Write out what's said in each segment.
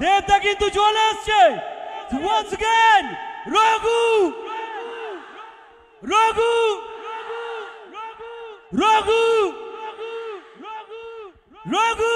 দেবদা কিন্তু চলে আসছে once again রঘু রঘু রঘু রঘু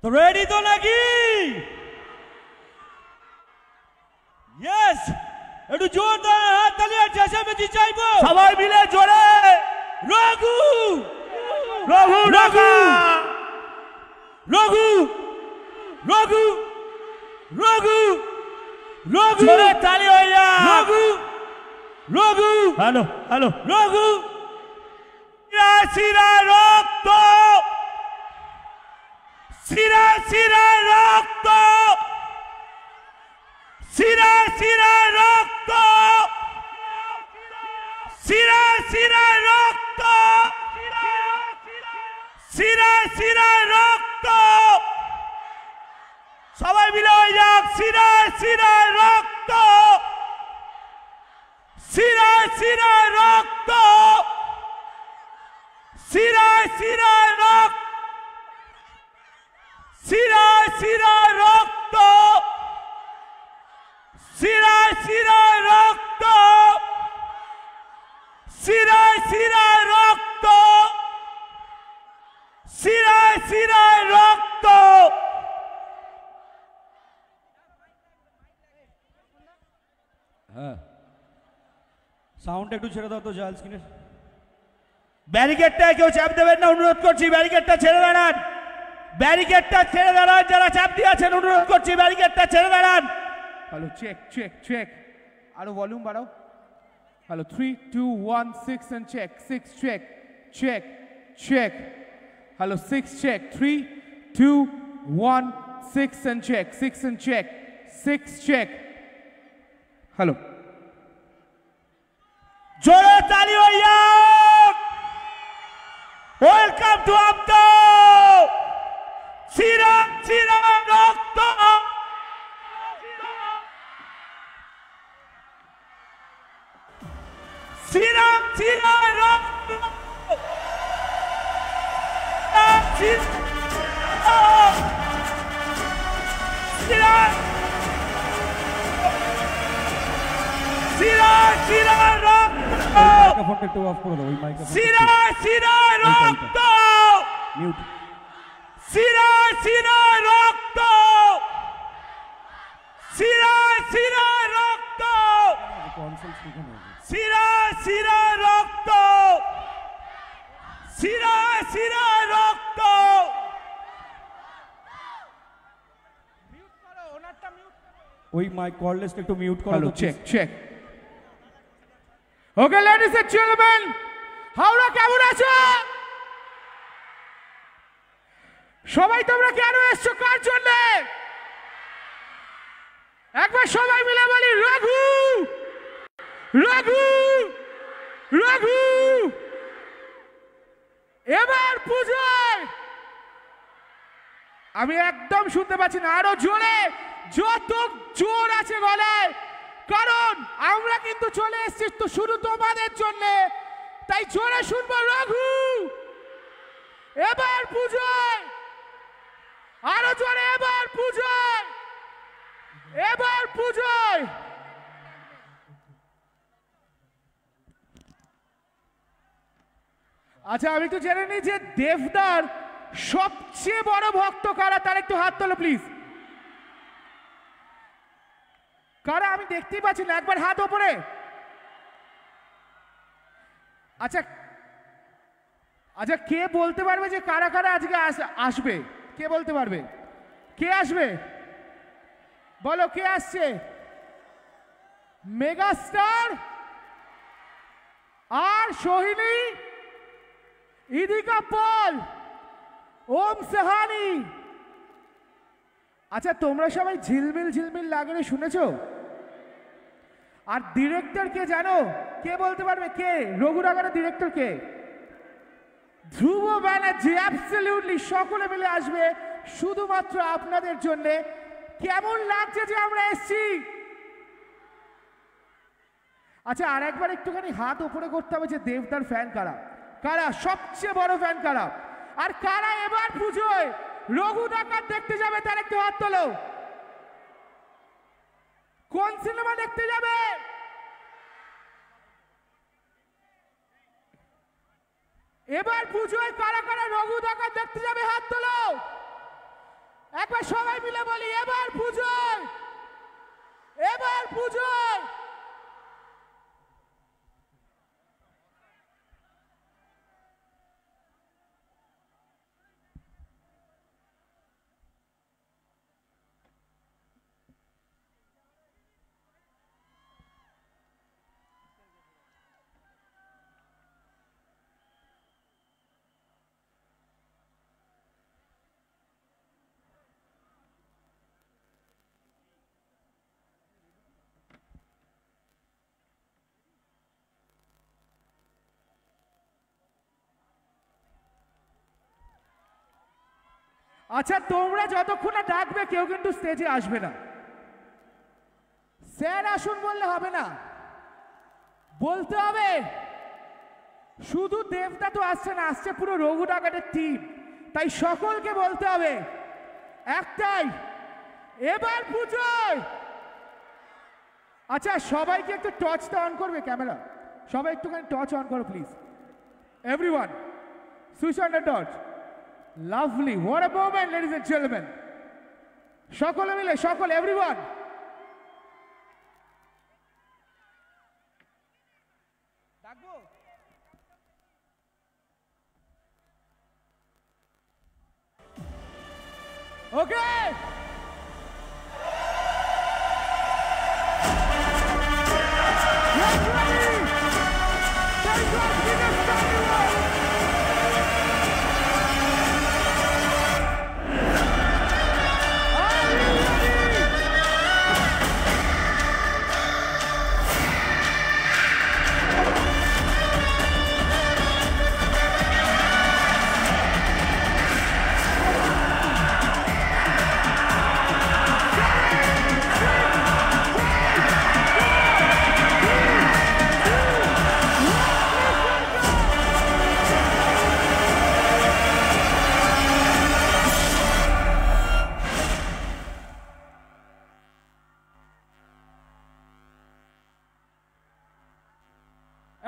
তো রেডি তো নাকি ইয়েস একটু জোরদার হাততালি আর চেঁচামেচি চাইবো সবাই মিলে জোরে রঘু রঘু রঘু রঘু রঘু রঘু রঘু জোরে তালি হয়ে যা রঘু রঘু হ্যালো হ্যালো রঘু শিরা রক্ত শিরা শিরা রক্ত শিরা শিরা রক্ত শিরা শিরা রক্ত শিরা শিরা রক্ত সবাই মিলে হয়ে যাক শিরা শিরা রক্ত শিরা শিরা রক্ত শিরা শিরা রক্ত শিরা শিরা রক্ত শিরা শিরা রক্ত শিরা শিরা রক্ত শিরা শিরা রক্ত হ্যাঁ সাউন্ড একটু ছেড়ে দাও তো জাল স্ক্রিনের ব্যারিকেডটা কেউ চাপ দেবেন না অনুরোধ করছি ব্যারিকেডটা ছেড়ে দাঁড়ান ব্যারিকেডটা ছেড়ে দাঁড়ান যারা চাপ দিয়েছেন অনুরোধ করছি ব্যারিকেডটা ছেড়ে দাঁড়ান হ্যালো চেক চেক চেক আরো ভলিউম বাড়াও hello 3 2 1 6 and check 6 check check check hello 6 check 3 2 1 6 and check 6 and check 6 check hello জোরে তালি হইয়া ওয়েলকাম টু আমতা শিরা শিরা রক্ত শিরা শিরা রক্ত শিরা শিরা শিরা রক্ত মাইক্রোফোনটা একটু অফ করে দাও ওই মাইক্রোফোন শিরা শিরা রক্ত মিউট শিরা শিরা রক্ত শিরা শিরা রক্ত কনসোল স্পিকার হবে শিরা শিরা রক্ত শিরা শিরা রক্ত মিউট করো ওনারটা মিউট ওই মাইক কর্ডলেসটা একটু মিউট করো hello check check okay ladies and gentleman Howrah কেমন আছো সবাই তোমরা কেন এসছো কার জন্য একবার সবাই মিলে বলি রঘু রঘু রঘু এবার পূজায় আমি একদম শুনতে পাচ্ছি না আরো জোরে যত জোর আছে গলায় কারণ আমরা কিন্তু চলে এসেছি তো শুরু তোমাদের জন্য তাই জোরে শুনবো রঘু এবার পূজায় আরো জোরে এবার পূজায় এবার পূজায় আচ্ছা আমি একটু জেনে নিই যে দেবদার সবচেয়ে বড় ভক্ত কারা তার একটু হাত তোলো প্লিজ কারা আমি দেখতেই পাচ্ছি না, একবার হাত ওপরে। আচ্ছা আচ্ছা, কে বলতে পারবে যে কারা কারা আজকে আসবে? কে বলতে পারবে? কে আসবে বলো, কে আসছে? মেগাস্টার আর সোহিনী, ইদিকা পল, ওম সাহানি। আচ্ছা, তোমরা সবাই ঝিলমিল ঝিলমিল লাগলে শুনেছো? আর ডিরেক্টর কে জানো? কে বলতে পারবে? কে রঘুরাগারের ডিরেক্টর কে? ধ্রুব ব্যানার্জি। অ্যাবসলিউটলি, সকলে মিলে আসবে শুধুমাত্র আপনাদের জন্য। কেমন লাগছে যে আমরা এসছি? আচ্ছা, আর একবার একটুখানি হাত উপরে করতে হবে যে দেবদার ফ্যান কারা, কারা সবচেয়ে বড় ফ্যান কারা, আর কারা এবার পুজোয় রঘু ডাকাত দেখতে যাবে তার একটু হাত তোলো। কোন সিনেমা দেখতে যাবে? এবার পুজোয় কারা কারা রঘু ডাকাত দেখতে যাবে হাত তোলো। একবার সবাই মিলে বলি, এবার পুজোয়, এবার পুজোয়। আচ্ছা, তোমরা যতক্ষণ না ডাকবে কেউ কিন্তু স্টেজে আসবে না। স্যার আসুন বললে হবে না, বলতে হবে শুধু দেবদা তো আসছে না, আসছে পুরো রঘু ডাকাতের টিম। তাই সকলকে বলতে হবে একটাই, এবার পুজোয়। আচ্ছা, সবাইকে একটু টর্চটা অন করবে, ক্যামেরা সবাই একটুখানি টর্চ অন করো please. Everyone switch on the torch. Lovely, what a moment ladies and gentleman. সকলে মিলে, সকল এভরিওয়ান। ডাকবো? ওকে,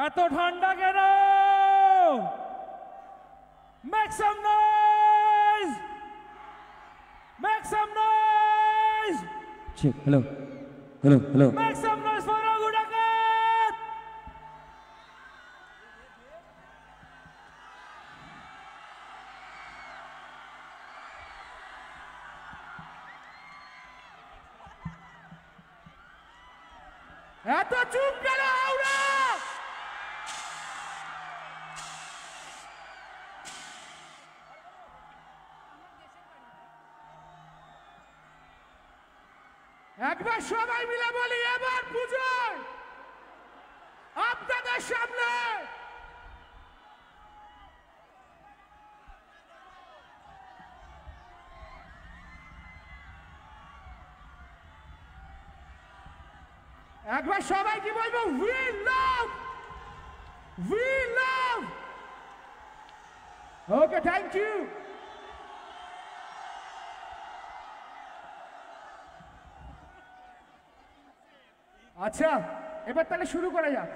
এত ঠান্ডা কেন? Make some noise! Make some noise! Check. Hello. Hello. Hello. Make some noise for Raghu Dakat! এত চুপ কেন হাওড়া? একবার সবাই মিলে বলি, এবার পুজোয় আপনাদের সামনে একবার সবাই কি বলবো? We love, we love. Okay, thank you. আচ্ছা, এবার তাহলে শুরু করা যাক।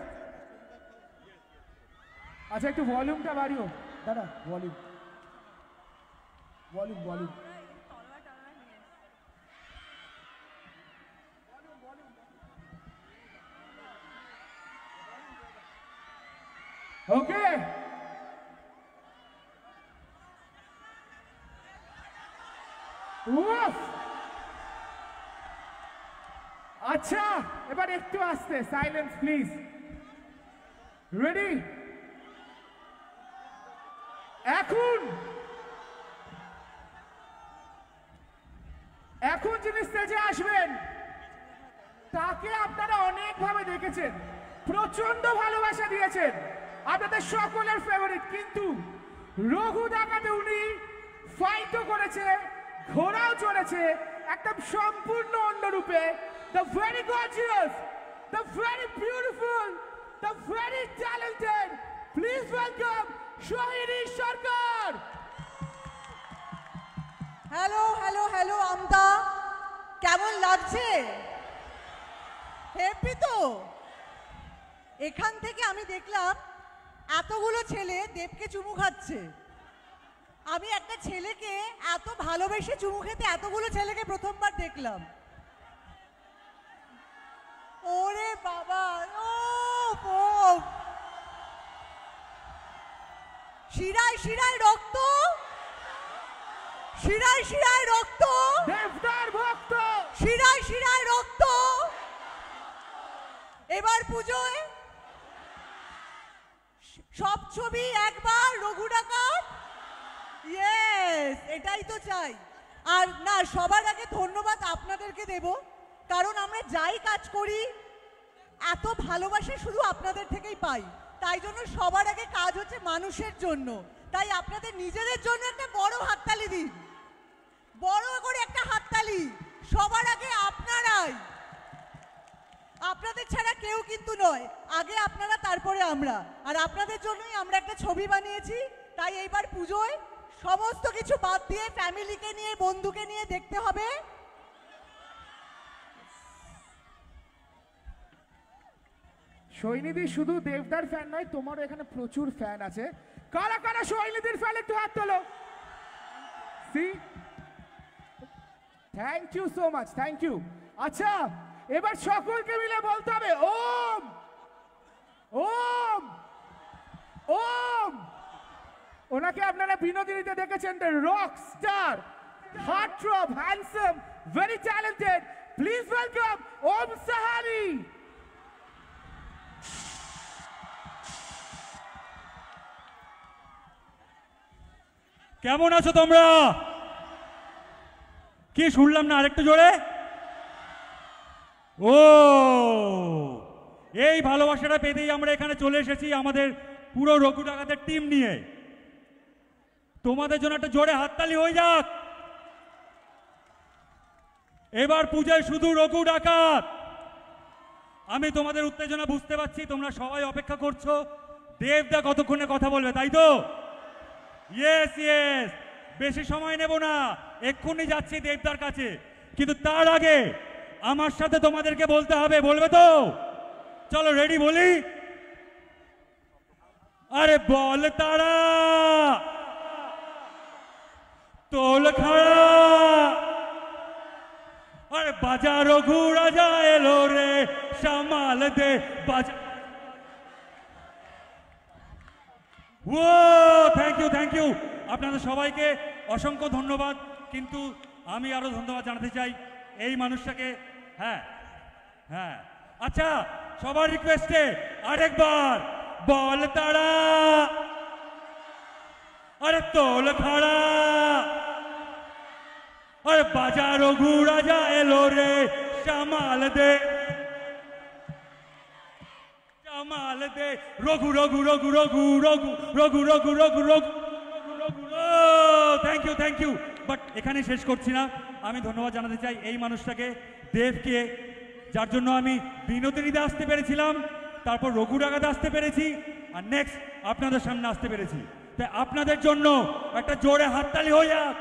আচ্ছা, একটু ভলিউমটা বাড়িও দাদা, ভলিউম ভলিউম ভলিউম। ওকে আচ্ছা এবার একটু আস্তে সাইলেন্স প্লিজ রেডি এখন যিনি স্টেজে আসবেন তাকে আপনারা অনেকভাবে দেখেছেন প্রচন্ড ভালোবাসা দিয়েছেন আপনাদের সকলের ফেভারিট কিন্তু রঘু ডাকাতে উনি ফাইটও করেছে ঘোড়াও চড়েছে একদম সম্পূর্ণ অন্য রূপে the very gorgeous the very beautiful the very talented please welcome Sohini Sarkar hello hello hello আমদা কেমন লাগছে হ্যাপি তো এখান থেকে আমি দেখলাম এতগুলো ছেলে দেবকে চুমু খাচ্ছে আমি একটা ছেলেকে এত ভালোবেসে চুমু খেতে এতগুলো ছেলেকে প্রথমবার দেখলাম ওরে বাবা ও শিরায় শিরায় রক্ত শিরায় শিরায় রক্ত দেবদার ভক্ত শিরায় শিরায় রক্ত এবার পুজোয় সব ছবি একবার রঘু ডাকাত ইয়েস এটাই তো চাই আর না সবার আগে ধন্যবাদ আপনাদেরকে দেব কারণ আমরা যাই কাজ করি এত ভালোবাসা শুধু আপনাদের থেকেই পাই তাই জন্য সবার আগে কাজ হচ্ছে মানুষের জন্য তাই আপনাদের নিজেদের জন্য একটা বড় হাততালি দিন বড় করে একটা হাততালি সবার আগে আপনারাই আপনাদের ছাড়া কেউ কিন্তু নয় আগে আপনারা তারপরে আমরা আর আপনাদের জন্যই আমরা একটা ছবি বানিয়েছি তাই এইবার পুজোয় সমস্ত কিছু বাদ দিয়ে ফ্যামিলিকে নিয়ে বন্ধুকে নিয়ে দেখতে হবে সৈনিধি শুধু দেবদার ফ্যান নয় তোমারও এখানে প্রচুর ফ্যান আছে কারা কারা সৈনিধির ফ্যান একটু হাত তোলো see thank you so much thank you আচ্ছা এবার সকলকে মিলে বলতে হবে ওম ওম ওম ওনাকে আপনারা বিনোদিনীতে দেখেছেন the rock star heart throb handsome very talented please welcome Om Sahani কেমন আছো তোমরা কি শুনলাম না আরেকটু জোরে ও এই ভালোবাসাটা পেতেই আমরা এখানে চলে এসেছি আমাদের পুরো রঘু ডাকাতের টিম নিয়ে তোমাদের জন্য একটা জোরে হাততালি হয়ে যাক এবার পূজায় শুধু রঘু ডাকাত আমি তোমাদের উত্তেজনা বুঝতে পারছি তোমরা সবাই অপেক্ষা করছো দেবদা কতক্ষণে কথা বলবে তাই তো ইয়েস ইয়েস বেশি সময় নেব না এক্ষুনি যাচ্ছি দেবদার কাছে কিন্তু তার আগে আমার সাথে তোমাদেরকে বলতে হবে বলবে তো চলো রেডি বলি আরে বল তারা তোল খাড়া আরে বাজা রঘু রাজা এলো রে সামাল দে বাজা ও থ্যাংক ইউ আপনাদের সবাইকে অসংখ্য ধন্যবাদ কিন্তু আমি আরো ধন্যবাদ জানাতে চাই এই মানুষটাকে হ্যাঁ হ্যাঁ আচ্ছা সবার রিকোয়েস্টে আরেকবার বল তারা আরে তোল খাড়া আরে বাজা রঘু রাজা এলো রে সামাল দে সামাল দে Raghu Raghu Raghu Raghu Raghu Raghu Raghu Raghu Raghu thank you but এখানে শেষ করছি না আমি ধন্যবাদ জানাতে চাই এই মানুষটাকে দেবকে যার জন্য আমি বিনোদিনীতে আসতে পেরেছিলাম তারপর রঘু ডাকাতে আসতে পেরেছি আর নেক্সট আপনাদের সামনে আসতে পেরেছি তাই আপনাদের জন্য একটা জোরে হাততালি হয়ে যাক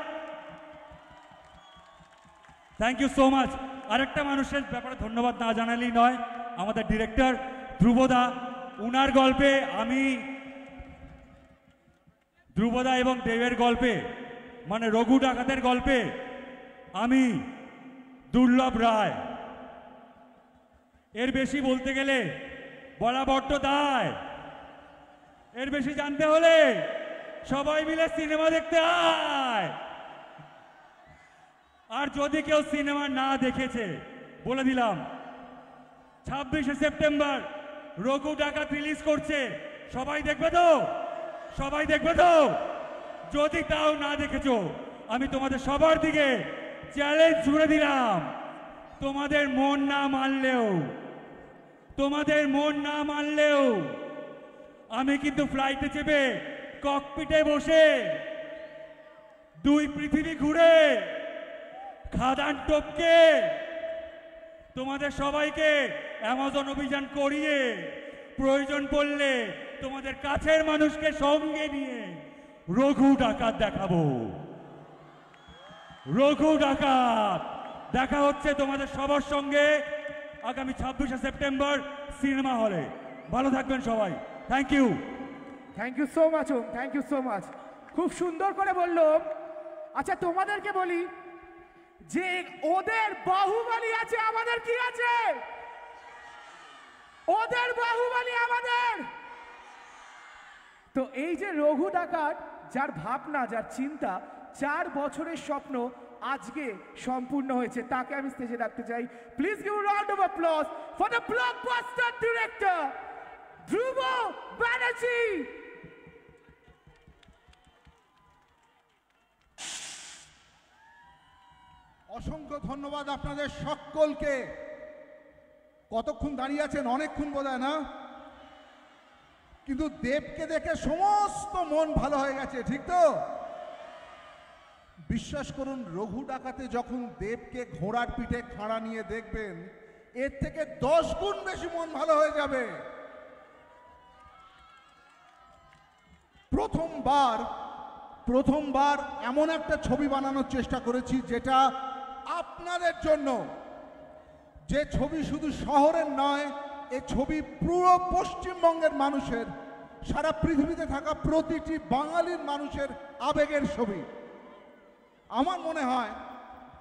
থ্যাংক ইউ সো মাচ আরেকটা মানুষের ব্যাপারে ধন্যবাদ না জানালেই নয় আমাদের ডিরেক্টর ধ্রুবদা উনার গল্পে আমি ধ্রুবদা এবং দেবের গল্পে মানে রঘু ডাকাতের গল্পে আমি দুর্লভ রায় এর বেশি বলতে গেলে বলা বড্ড দায় এর বেশি জানতে হলে সবাই মিলে সিনেমা দেখতে আয়। আর যদি কেউ সিনেমা না দেখেছে, বলে দিলাম 26শে সেপ্টেম্বর রঘু ডাকাত রিলিজ করছে, সবাই দেখবে তো? সবাই দেখবে তো? যদি তাও না দেখেছো, আমি তোমাদের সবার দিকে চ্যালেঞ্জ ছুড়ে দিলাম, তোমাদের মন না মানলেও আমি কিন্তু ফ্লাইটে চেপে ককপিটে বসে 2 পৃথিবী ঘুরে খাদান টপকে তোমাদের সবাইকে অ্যামাজন অভিযান করিয়ে প্রয়োজন পড়লে তোমাদের কাছের মানুষকে সঙ্গে নিয়ে রঘু ডাকাত দেখাবো। রঘু ডাকাত দেখা হচ্ছে তোমাদের সবার সঙ্গে আগামী 26শে সেপ্টেম্বর সিনেমা হলে। ভালো থাকবেন সবাই। Thank you. Thank you so much um, thank you so much. খুব সুন্দর করে বললো। আচ্ছা তোমাদেরকে বলি যে ওদের বাহুবলী আছে, আমাদের কি আছে? ওদের বাহুবলী আমাদের। তো এই যে রঘু ডাকাত, যার ভাবনা, যার চিন্তা, 4 বছরের স্বপ্ন আজকে সম্পূর্ণ হয়েছে, তাকে আমি স্টেজে রাখতে চাই। Please give a round of applause for the blockbuster director Dhruba Banerjee. অসংখ্য ধন্যবাদ আপনাদের সকলকে। কতক্ষণ দাঁড়িয়ে আছেন? অনেকক্ষণ বোধহয় না? কিন্তু দেবকে দেখে সমস্ত মন ভালো হয়ে গেছে, ঠিক তো? বিশ্বাস করুন, রঘু ডাকাতে যখন দেবকে ঘোড়ার পিঠে খাড়া নিয়ে দেখবেন, এর থেকে 10 গুণ বেশি মন ভালো হয়ে যাবে। প্রথমবার এমন একটা ছবি বানানোর চেষ্টা করেছি যেটা আপনাদের জন্য, যে ছবি শুধু শহরের নয়, এ ছবি পুরো পশ্চিমবঙ্গের মানুষের, সারা পৃথিবীতে থাকা প্রতিটি বাঙালির মানুষের আবেগের ছবি। আমার মনে হয়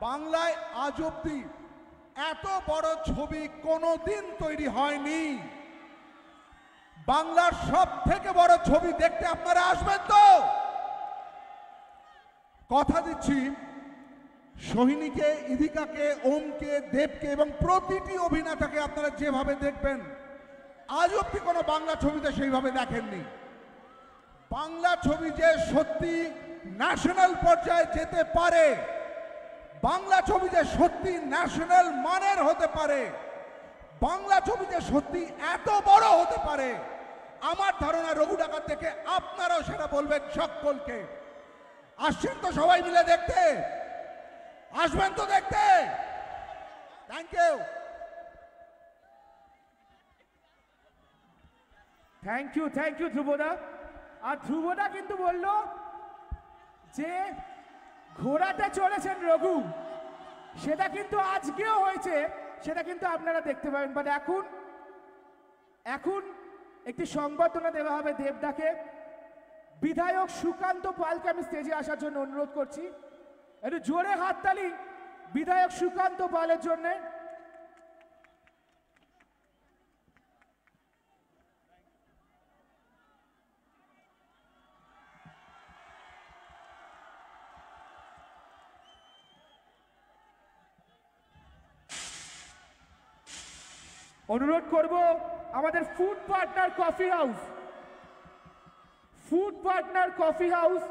বাংলায় আজ অব্দি এত বড় ছবি কোনোদিন তৈরি হয়নি। বাংলার সব থেকে বড় ছবি দেখতে আপনারা আসবেন তো? কথা দিচ্ছি, সোহিনীকে, ইদিকাকে, ওমকে, দেবকে এবং প্রতিটি অভিনেতাকে আপনারা যেভাবে দেখবেন, আজ অব্দি কোনো বাংলা ছবিতে সেইভাবে দেখেননি। বাংলা ছবি যে সত্যি ন্যাশনাল পর্যায়ে যেতে পারে, বাংলা ছবি যে সত্যি ন্যাশনাল মানের হতে পারে, বাংলা ছবি যে সত্যি এত বড় হতে পারে, আমার ধারণা রঘু ডাকাত থেকে আপনারাও সেটা বলবেন সকলকে। আসছেন তো সবাই মিলে দেখতে? আসবেন তো দেখতে? Thank you. থ্যাংক ইউ ধ্রুবদা। আর ধ্রুবদা কিন্তু বলল যে ঘোড়াতে চলেছেন রঘু, সেটা কিন্তু আজকেও হয়েছে, সেটা কিন্তু আপনারা দেখতে পাবেন। বাট এখন একটি সংবর্ধনা দেওয়া হবে দেবদাকে। বিধায়ক সুকান্ত পালকে আমি স্টেজে আসার জন্য অনুরোধ করছি। একটু জোরে হাততালি বিধায়ক সুকান্ত পালের জন্য। অনুরোধ করব আমাদের ফুড পার্টনার কফি হাউস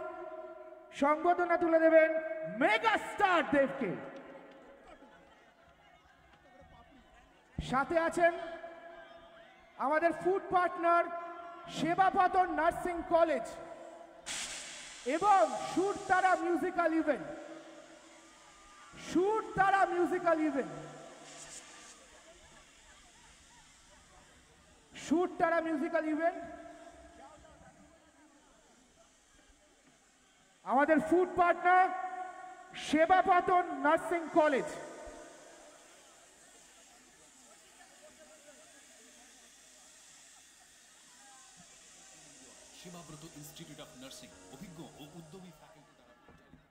সংবর্ধনা তুলে দেবেন মেগা স্টার দেবকে। সাথে আছেন আমাদের food partner Sebapatan nursing college এবং সুরতারা মিউজিক্যাল ইভেন্ট। আমাদের food partner Sebapatan nursing college. Simabrata institute of nursing অভিজ্ঞ ও উদ্যমী ফ্যাকাল্টি দ্বারা পরিচালিত।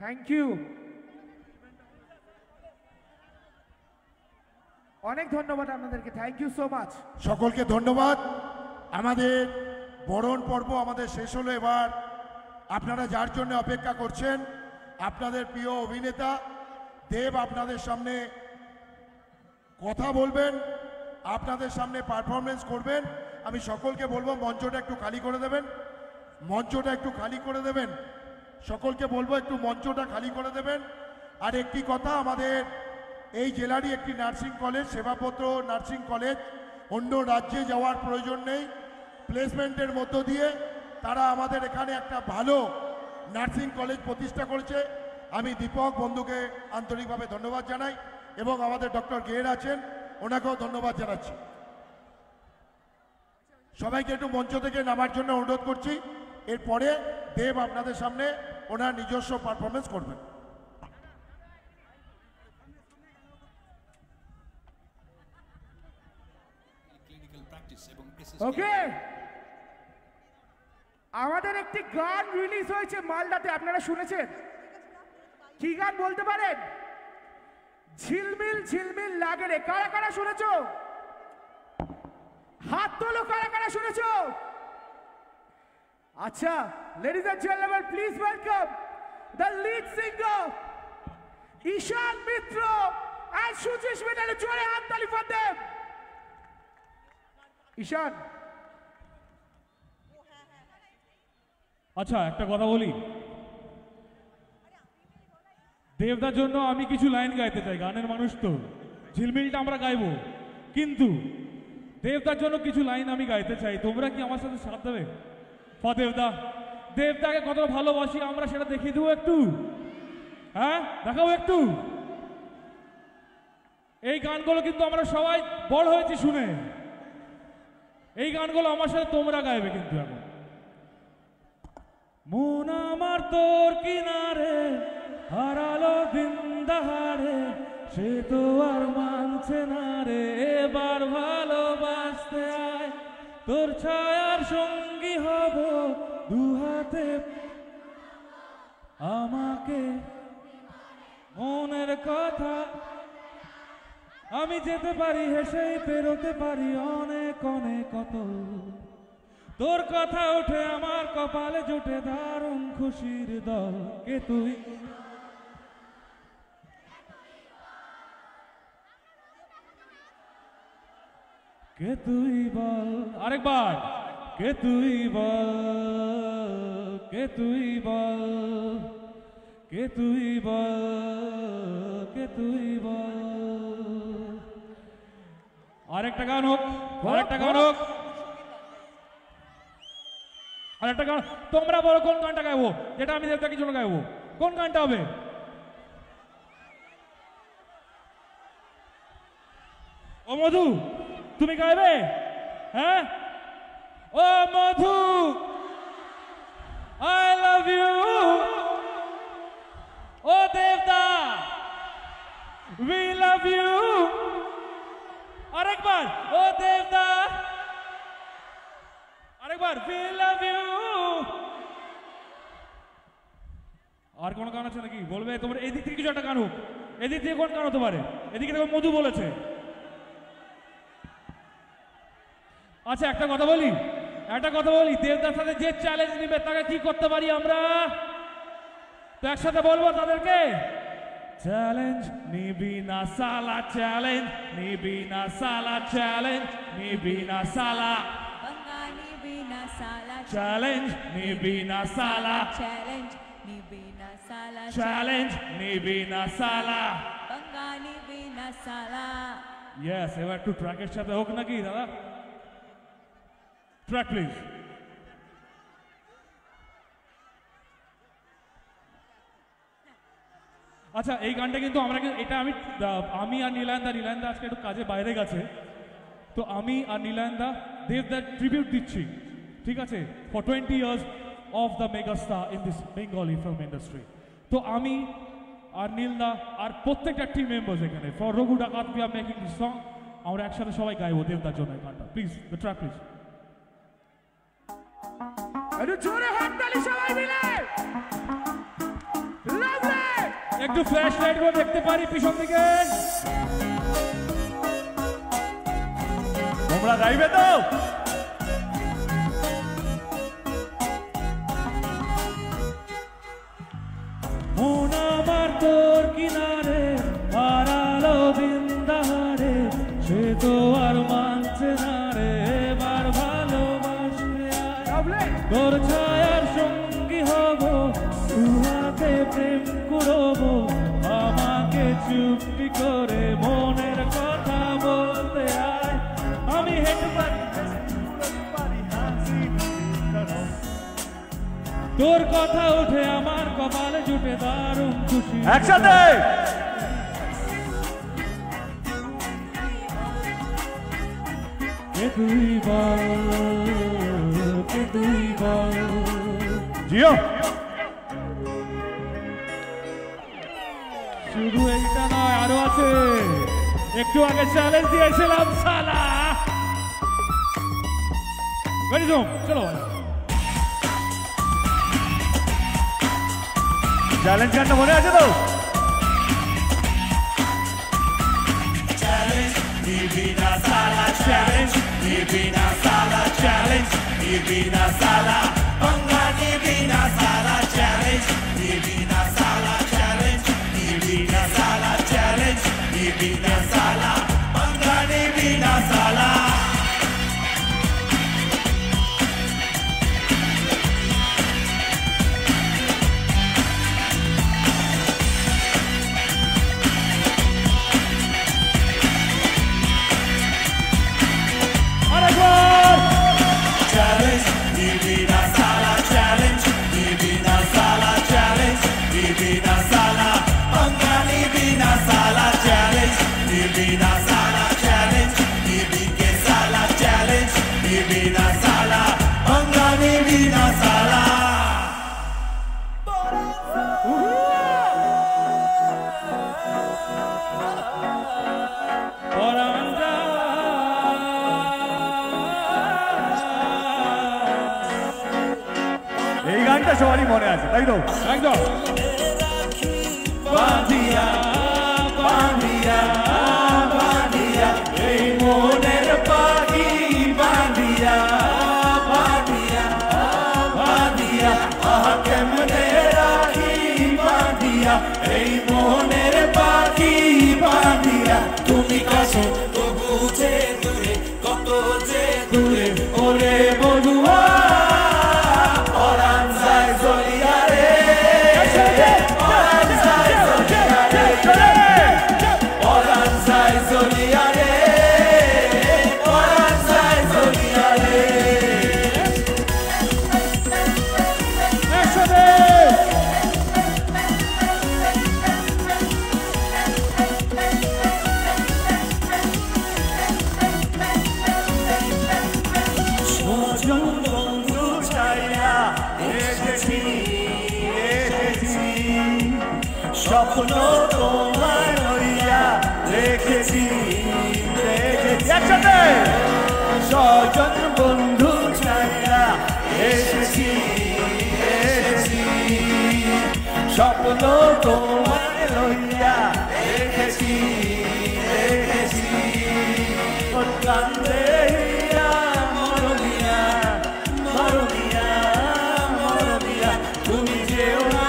থ্যাংক ইউ, অনেক ধন্যবাদ আপনাদেরকে, থ্যাংক ইউ সো মাচ। সকলকে ধন্যবাদ। আমাদের বরণ পর্ব আমাদের শেষ হলো। এবার আপনারা যার জন্য অপেক্ষা করছেন, আপনাদের প্রিয় অভিনেতা দেব আপনাদের সামনে কথা বলবেন, আপনাদের সামনে পারফরমেন্স করবেন। আমি সকলকে বলবো মঞ্চটা একটু খালি করে দেবেন, মঞ্চটা একটু খালি করে দেবেন, সকলকে বলবো একটু মঞ্চটা খালি করে দেবেন। আর একটি কথা, আমাদের এই জেলারই একটি নার্সিং কলেজ, সেবাপত্র নার্সিং কলেজ, অন্য রাজ্যে যাওয়ার প্রয়োজন নেই। প্লেসমেন্টের মধ্য দিয়ে তারা আমাদের এখানে একটা ভালো নার্সিং কলেজ প্রতিষ্ঠা করেছে। আমি দীপক বন্ধুকে আন্তরিকভাবে ধন্যবাদ জানাই এবং আমাদের ডক্টর গের আছেন, ওনাকেও ধন্যবাদ জানাচ্ছি। সবাইকে একটু মঞ্চ থেকে নামার জন্য অনুরোধ করছি। এরপরে দেব আপনাদের সামনে ওনার নিজস্ব পারফরমেন্স করবেন। ক্লিনিক্যাল প্র্যাকটিস এবং ওকে, আমাদের একটি গান রিলিজ হয়েছে মালদাতে, আপনারা শুনেছেন? কি গান বলতে পারেন? ঝিলমিল ঝিলমিল লাগে রে। কারা কারা শুনেছো? হাত তোলো, কারা কারা শুনেছো? আচ্ছা, ladies and gentleman, please welcome the lead singer Ishan Mitra আর সুচিশ মিত্র। জোরে হাততালি ফর দেম। ঈশান, আচ্ছা একটা কথা বলি, দেবদার জন্য আমি কিছু লাইন গাইতে চাই। গানের মানুষ তো, ঝিলমিলটা আমরা গাইবো, কিন্তু দেবদার জন্য কিছু লাইন আমি গাইতে চাই। তোমরা কি আমার সাথে সাথ দেবে? ফর দেবদা, দেবদাকে কত ভালোবাসি আমরা সেটা দেখিয়ে দেবো একটু, হ্যাঁ দেখাবো একটু। এই গানগুলো কিন্তু আমরা সবাই বড় হয়েছি শুনে, এই গানগুলো আমার সাথে তোমরা গাইবে কিন্তু। এখন মন আমার তোর কিনারে হারালো দিন দাহারে, সে তো আর মানছে না রে, এবার ভালোবাসতে আয়, তোর ছায়ার সঙ্গী হব দু হাতে, আমাকে মনের কথা আমি যেতে পারি, হেসেই পেরোতে পারি অনেক অনেক কত, তোর কথা ওঠে আমার কপালে জোটে দারুণ খুশির দল, কে তুই কে তুই বল, আরেকবার, কে তুই বল, কে তুই বল, কে তুই বল, কে তুই বল। আরেকটা গান হোক, আরেকটা গান হোক, আরেকটা গান। তোমরা বলো কোন গানটা গাইবো, যেটা আমি দেবতাকে জন্য গাইবো, কোন গানটা হবে? ও মধু, তুমি গাইবে? হ্যাঁ, ও মধু, আই লাভ ইউ, ও দেবদা, উই লাভ ইউ। আরেকবার, ও দেবদা, আরেকবার, উই লাভ ইউ। আর কোন গান আছে নাকি বলবে? তোমার এদিক থেকে কিছু একটা গান হোক, এদিক থেকে কোন গান হতে পারে? এদিকে দেখো মধু বলেছে। আচ্ছা একটা কথা বলি, একটা কথা বলি, দেবদার সাথে যে চ্যালেঞ্জ নিবে তাকে কি করতে পারি আমরা? তো একসাথে বলবো তাদেরকে, চ্যালেঞ্জ নিবি না সালা, চ্যালেঞ্জ নিবি না সালা, চ্যালেঞ্জ নিবি না সালা, बंगाली बिना साला চ্যালেঞ্জ নিবি না সালা, चैलेंज नी बिना साला চ্যালেঞ্জ নিবি না সালা। बंगाली बिना साला। ইয়েস, এবার একটু ট্র্যাকের সাথে হোক নাকি দাদা? Track please. আচ্ছা এই গানটা কিন্তু আমরা এটা আমি আর নীলায়নদা আজকে একটু কাজে বাইরে গেছে, তো আমি আর নীলায়নদা দেবদার ট্রিবিউট দিচ্ছি, ঠিক আছে, for 20 years of the mega star in this Bengali film industry। তো আমি আর নীলদা আর প্রত্যেকটা টিম মেম্বার্স এখানে ফর রঘু ডাকাত we are making this song, আমরা একসাথে সবাই গাইবো দেবদার জন্য এই গানটা। Please the track please. একটু জোরে হাততালি সবাই মিলে। লাভ একটু ফ্ল্যাশ লাইট গুলো দেখতে পারি পিছন দিকে। তোমরা গাইবে তো? মন আমার তোর কিনারে হারালো বৃন্দারে, সে তো আর মানছে না রে এবার ভালোবাসলে আয়। তোর ছায়ার সঙ্গী হব, তুহাতে প্রেম করব, আমাকে চুপি করে মনের কথা বলতে আয়। আমি হেঁটে পারি হাসি, তোর কথা উঠে আমার কপালে জুটে দারুণ খুশি। একসাথে কে তুই বল, কে তুই বল। জিও শুধু এইটা নয়, আরো আছে। একটু আগে চ্যালেঞ্জ দিয়েছিলাম সালা। চলো চ্যালেঞ্জ গানটা মনে আছে তো? চ্যালেঞ্জ নিবি না সালা, চ্যালেঞ্জ নিবি না সালা, চ্যালেঞ্জ নিবি না সালা, पंगा নিবি না সালা, চ্যালেঞ্জ নিবি না সালা, চ্যালেঞ্জ নিবি না সালা, চ্যালেঞ্জ নিবি না সালা, पंगा নিবি না সালা। এই গানটা সবারই মনে আছে, তাই তো? একদম। বাঁধিয়া বাঁধিয়া বাঁধিয়া এই মনের পাখি, বাঁধিয়া বাঁধিয়া বাঁধিয়া আহা কেমনে রাখি, বাঁধিয়া এই মনের পাখি, বাঁধিয়া তুমি কাছে তবু যে দূরে, কত যে দূরে ওরে বধুয়া। স্বপ্ন তোমায় হইয়া রেখেছি, একসাথে স্বজন বন্ধু ছাইয়া এসেছি, এসেছি স্বপ্ন তোমায় হইয়া রেখেছি, রেখেছি কান্দে মরমিয়া, মরমিয়া, মরমিয়া তুমি যেও না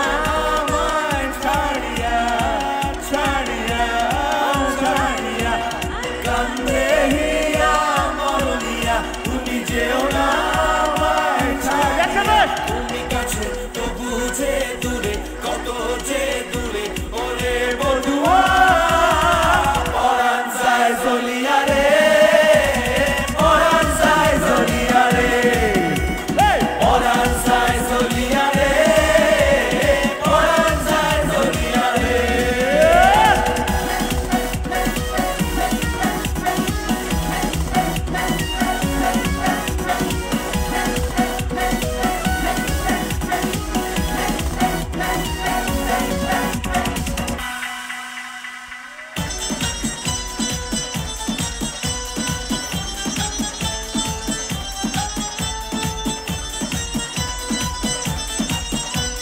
তুমি কাছে তবু যে দূরে, কত যে দূরে ওরে বধুয়া। পরাণ যায় চলিয়া রে, পরাণ যায় চলিয়া রে, পরাণ যায় চলিয়া রে, পরাণ যায় চলিয়া রে।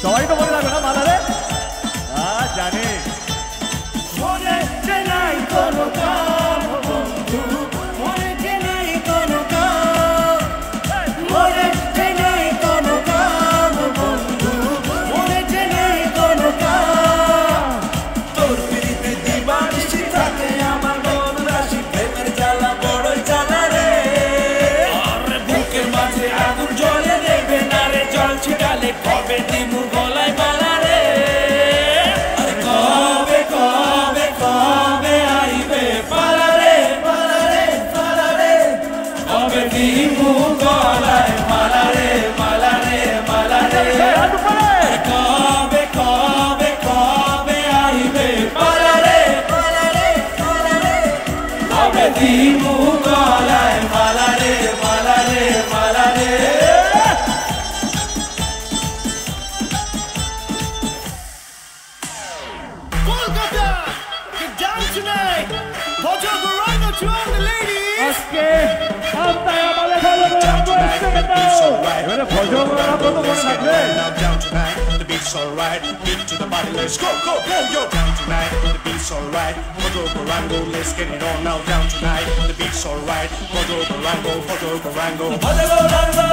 সবাই তো মনে রাখবে না মালারে? জানি। কোনো কাম বন্ধু মনেতে নাই কোনো কাম মনেতে নাই কোনো কাম বন্ধু মনেতে নাই কোনো কাম তোর পিড়িতে দিবানিশি থাকে আমার মন রাশি প্রেমের জ্বালা বড়ই জ্বালা রে আরে বুকের মাঝে আগুন জ্বলে দেবে না রে জল ছিটালে কবে দিমু গলায় মালা রে আরে কবে কবে কবে আইবে পালা রে পালা রে পালা রে কবে দিমু গলায় মালা রে মালা রে মালা রে কবে কবে কবে আইবে পালা রে পালা রে পালা রে কবে দিমু গলায় মালা রে মালা রে মালা রে Kolkata, get down tonight. Hojo Goranga to all the ladies. আজকে আমতায় আমাদের ভালো করে এবারে ভজন করা কত মনে থাকবে Now down tonight, the beat's alright. Beat to the body, let's go, go, go, yo. Down tonight, the beat's alright. Hojo Goranga, let's get it on. Now down tonight, the beat's alright. Hojo Goranga, Hojo Goranga. Hojo Goranga,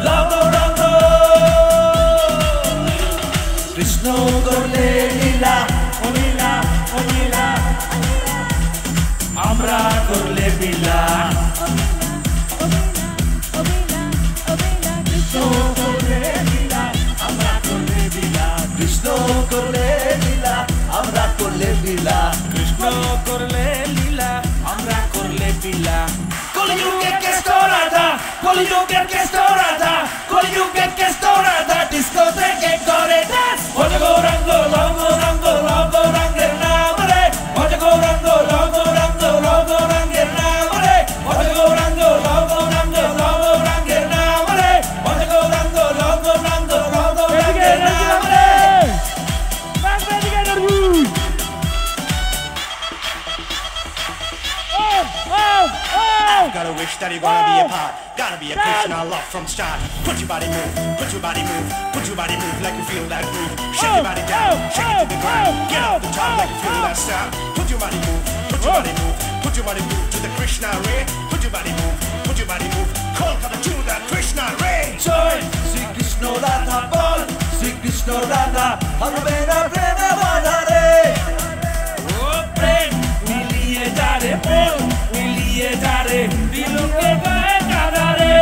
Hojo Goranga. Krishna করলে লীলা ও লীলা ও লীলা আমরা করলে বিলা কৃষ্ণ করলে লীলা আমরা করলে বিলা কৃষ্ণ করলে লীলা আমরা করলে বিলা কৃষ্ণ করলে লীলা আমরা করলে বিলা কলিযুগের কেষ্টরাধা কলিযুগের কেষ্টরাধা কলিযুগের কেষ্টরাধা ডিস্কো থেকে করে ডান্স ভজ গৌরাঙ্গ লঙ্গ রঙ্গ লঙ্গ রঙ্গের নাম রে ভজ গৌরাঙ্গ লঙ্গ রঙ্গ লঙ্গ রঙ্গের নাম রে ভজ গৌরাঙ্গ লঙ্গ রঙ্গ লঙ্গ রঙ্গের নাম রে ভজ গৌরাঙ্গ লঙ্গ রঙ্গ লঙ্গ রঙ্গের নাম রে Gotta wish that you're gonna be a part. Gotta be a Krishna love from start. Put your body move, put your body move, put your body move like you feel that groove. Shake your body down, shake it to the ground. Get off the top like you feel that sound. Put your body move, put your body move, put your body move to the Krishna ray. Put your body move, put your body move. Kolkata to the Krishna ray. Join Sri Krishna Radha Bol, Sri Krishna Radha. Hamera prema badhare. Oh prem, miliye jare bol. मिलिए जा रे दिलों के गाए गाना रे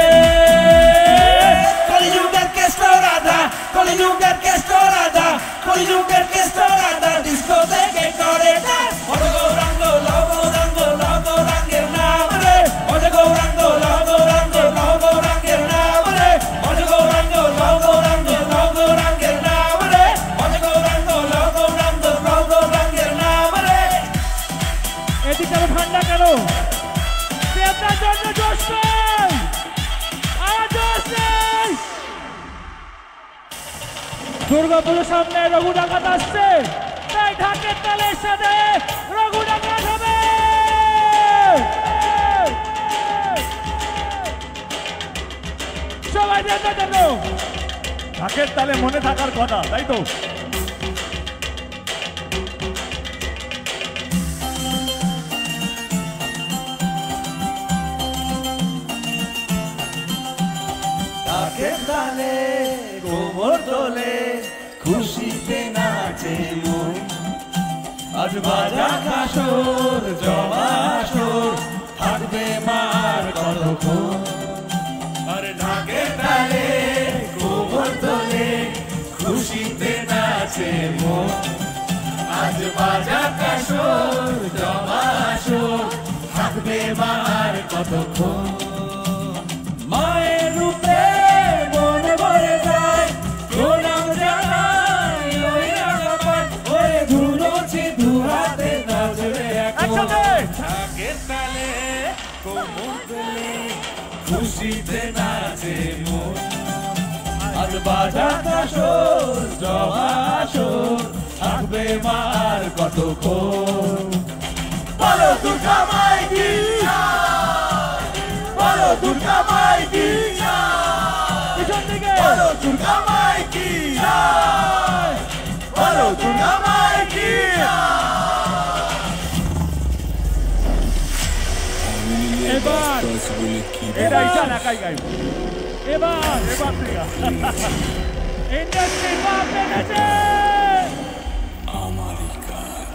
कलियुगर के स्टोराधा कलियुगर के स्टोराधा कलियुगर के स्टोराधा डिस्को देके करे डांस भज गौरांग लगो रंग लगो रंगेर नाम रे भज गौरांग लगो रंग लगो रंगेर नाम रे भज गौरांग लगो रंग लगो रंगेर नाम रे भज गौरांग लगो रंग लगो रंगेर नाम रे এদিকে ঠান্ডা কেন আপনার জন্য জোশ নেই আর জোশ নেই দুর্গাপুরের সামনে রঘু ডাকাত আসছে তাই ঢাকের তালের সাথে রঘু ডাকাত হবে সবাই দেখতে দেখো ঢাকের তালে মনে থাকার কথা তাই তো ঢাকের তালে কোমর তোলে খুশিতে নাচে মন আজ বাজা কাসর জমা আসর থাকবে মার কতক্ষণ আরে ঢাকের তালে কোমর তোলে খুশিতে নাচে মন আজ বাজা কাসর জমা আসর থাকবে মার কতক্ষণ মায়ের রূপে মনে ভরে যায় প্রণাম জানাই ওই রাগাপাট ওরে ধুলোছি দু হাতে নাচবে এখন ঢাকের তালে কোমর তোলে খুশিতে নাচে মন আজ বাজা কাসর জমা আসর থাকবে মার কতক্ষণ বলো দুর্গা মাই কি বলো দুর্গা মাই কি বলো দুর্গা মাই কি বলো দুর্গা মাই কি এবার এটা ঈশান একাই গাইব। এবার এবার তুই গা। ইন্ডাস্ট্রি বাপ এনেছে। আমারই কাজ।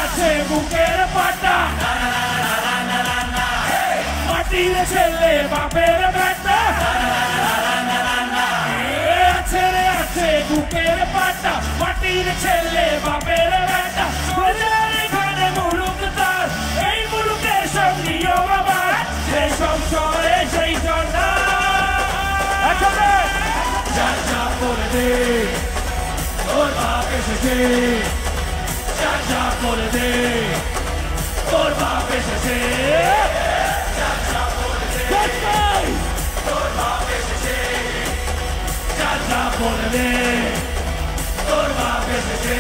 আছে বুকের পাটা, মাটির ছেলে বাপের বেটা। আছে বুকের পাটা, মাটির ছেলে বাপের বেটা। এখানে মুলুক তার, এই মুলুকের সঙ্গীও বাবার, সেই সংসারে সেই জন্না। যা যা করে দে, তোর বাপ এসেছে। যা যা করে দে, তোর বাপ এসেছে। যা যা করে দে, তোর বাপ এসেছে। যা যা করে দে, তোর বাপ এসেছে।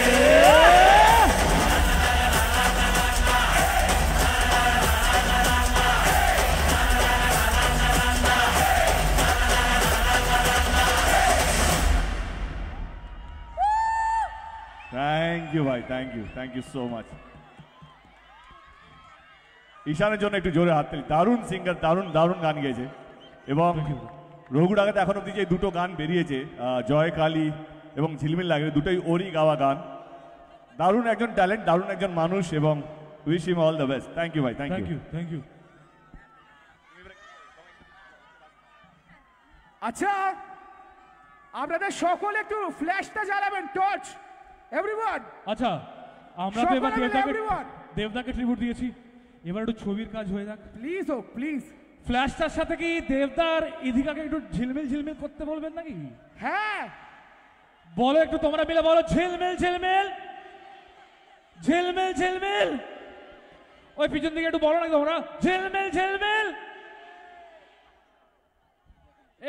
থ্যাংক ইউ ভাই, থ্যাংক ইউ সো মাচ। ঈশানের জন্য একটু জোরে হাত তালি। দারুণ সিঙ্গার, দারুণ দারুণ গান গেয়েছে। এবং রঘু ডাকাতে এখন অব্দি যে দুটো গান বেরিয়েছে, জয় কালী এবং ঝিলমিল লাগে, দুটোই ওরই গাওয়া গান। দারুণ একজন ট্যালেন্ট, দারুণ একজন মানুষ, এবং wish him all the best. Thank you ভাই, থ্যাংক ইউ। Thank you. আচ্ছা, আপনাদের সকলে একটু ফ্ল্যাশটা জ্বালাবেন, টর্চ এভরিওয়ান। আচ্ছা, আমরা তো এবার সকলে মিলে everyone। দেবদাকে ট্রিবিউট দিয়েছি, এবার একটু ছবির কাজ হয়ে যাক। Please O please. ফ্ল্যাশটার সাথে কি দেবদার ইধিকাকে একটু ঝিলমিল ঝিলমিল করতে বলবেন নাকি? হ্যাঁ, বলো একটু তোমরা মিলে বলো, ঝিলমিল ঝিলমিল, ঝিলমিল ঝিলমিল। ওই পিছন দিকে একটু বলো নাকি তোমরা, ঝিলমিল ঝিলমিল।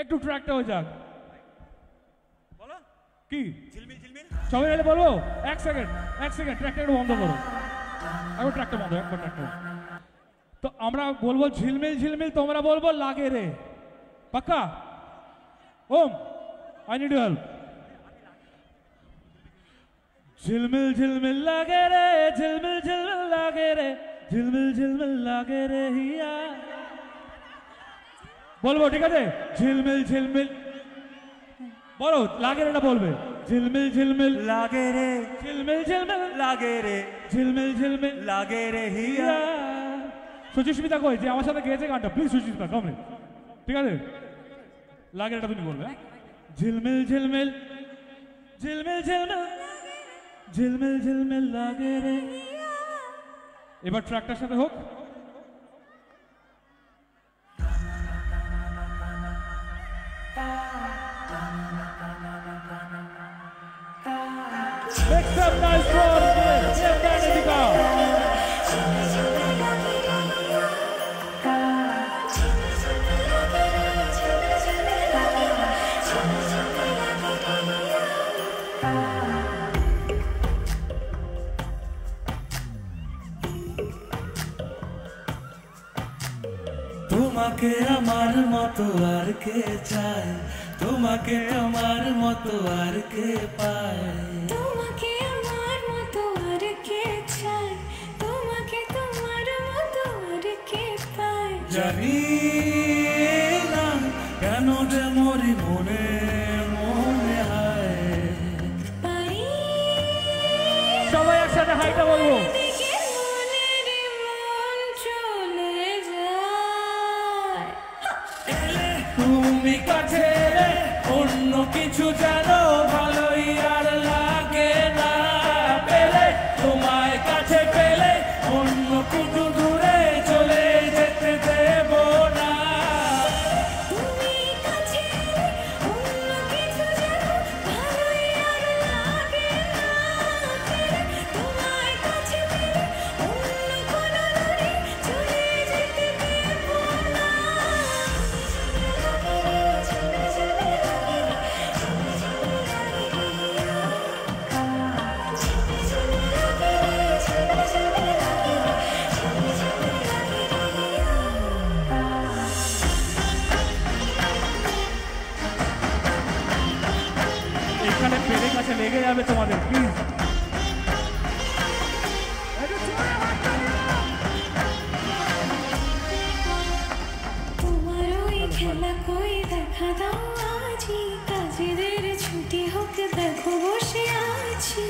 একটু ট্র্যাকটা হয়ে যাক। বলো কি ঝিলমিল ঝিলমিল সবাই মিলে বলবো। এক সেকেন্ড ট্র্যাকটা একটু বন্ধ করো। একবার ট্র্যাকটা বন্ধ, একবার ট্র্যাকটা। তো আমরা বলবো ঝিলমিল ঝিলমিল, তোমরা বলবো লাগে রে। পাক্কা? ওম, আই নিড ইউ হেল্প। ঝিলমিল ঝিলমিল লাগে রে, ঝিলমিল ঝিলমিল লাগে রে, ঝিলমিল ঝিলমিল লাগে রে হিয়া। বলবো ঠিক আছে? ঝিলমিল ঝিলমিল বলো, লাগে রেটা বলবে। ঝিলমিল ঝিলমিল লাগে রে, ঝিলমিল ঝিলমিল লাগে রে, ঝিলমিল ঝিলমিল লাগে রে হিয়া। সুচিস্মিতা কই যে আমার সাথে গেয়েছে গানটা, প্লিজ সুচিস্মিতা কম রে, ঠিক আছে? লাগে রেটা তুমি বলবে। ঝিলমিল ঝিলমিল, ঝিলমিল ঝিলমিল, ঝিলমিল ঝিলমিল লাগে রে। এবার ট্র্যাকটার সাথে হোক। Make some noise for Devdanika. তোমাকে আমার মতো আর কে চায়, তোমাকে আমার মতো আর কে পায়, তোমাকে আমার মতো আর কে চায়, তোমাকে তোমার মতো আর কে পায়। জানি না কেন যে মরি মনে মনে হয়। পারি সবাই একসাথে হাইটা বলবো। দিকে মনের মন চলে যায়। তুমি কাছে এলে অন্য কিছু যেন ভালোই আর লাগে না। পেলে তোমায় কাছে পেলে অন্য কিছু দূরে চলে যেতে দেব না। তুমি কাছে এলে অন্য কিছু যেন ভালোই আর লাগে না। পেলে তোমায় কাছে পেলে অন্য কোনো দূরে চলে যেতে দেব না। তোমাদের প্লিজ। তোমার ওই খেলা কই দেখা দাও আজি, কাজেদের ছুটি হোক দেখো বসে আছি।